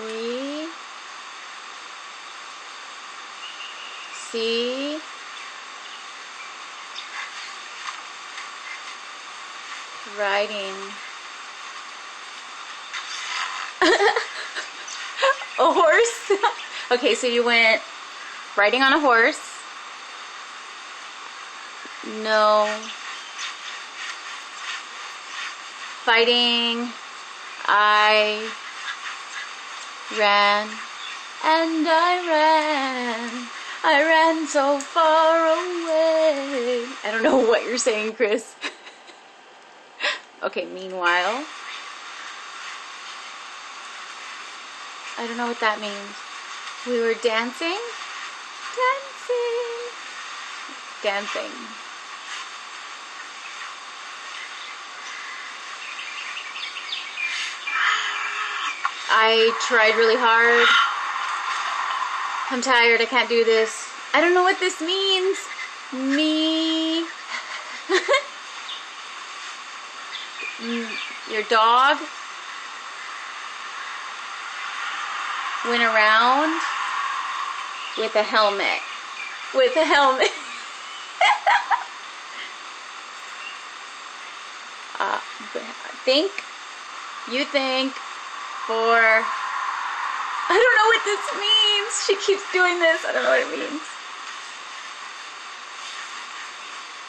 We see riding a horse. Okay, so you went riding on a horse. No. Fighting. I ran and I ran. I ran so far away. I don't know what you're saying, Chris. Okay, meanwhile. I don't know what that means. We were dancing. Dancing. I tried really hard. I'm tired. I can't do this. I don't know what this means. Me. Your dog went around with a helmet. With a helmet. You think for, I don't know what this means. She keeps doing this. I don't know what it means.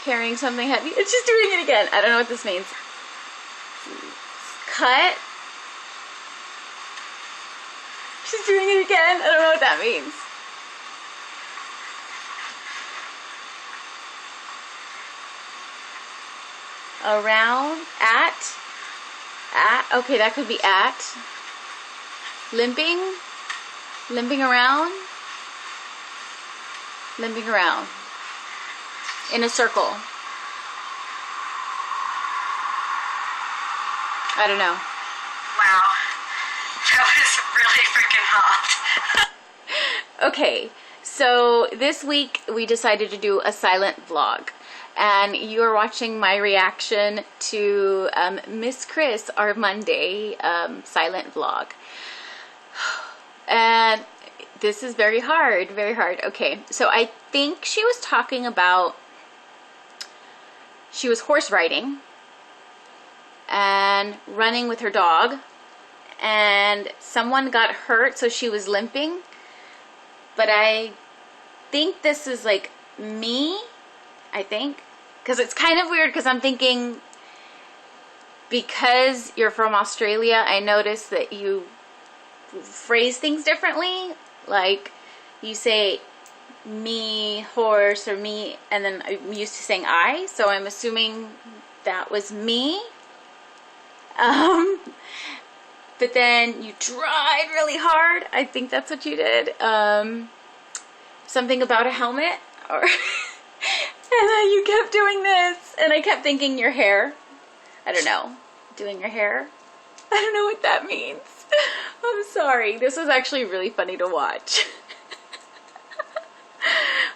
Carrying something heavy. It's just doing it again. I don't know what this means. Cut. She's doing it again. I don't know what that means. Around, at, okay, that could be at. Limping around in a circle. I don't know. Wow, that was really freaking hot. Okay, so this week we decided to do a silent vlog. And you are watching my reaction to Miss Chris, our Monday silent vlog. And this is very hard, very hard. Okay, so I think she was talking about, she was horse riding and running with her dog. And someone got hurt, so she was limping. But I think this is like me. I think, because it's kind of weird, because I'm thinking, because you're from Australia, I noticed that you phrase things differently. Like you say me, horse, or me, and then I'm used to saying I, so I'm assuming that was me. But then you tried really hard. I think that's what you did. Something about a helmet, or and then you kept doing this, and I kept thinking your hair. I don't know. Doing your hair? I don't know what that means. I'm sorry. This was actually really funny to watch.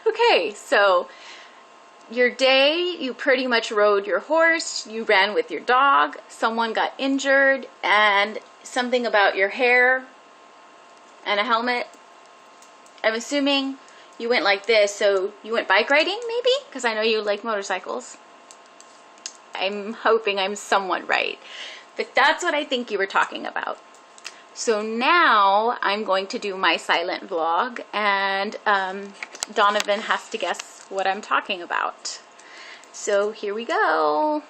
Okay, so your day, you pretty much rode your horse, you ran with your dog, someone got injured, and something about your hair and a helmet. I'm assuming you went like this, so you went bike riding maybe? Because I know you like motorcycles. I'm hoping I'm somewhat right. But that's what I think you were talking about. So now I'm going to do my silent vlog, and Donovan has to guess what I'm talking about. So here we go.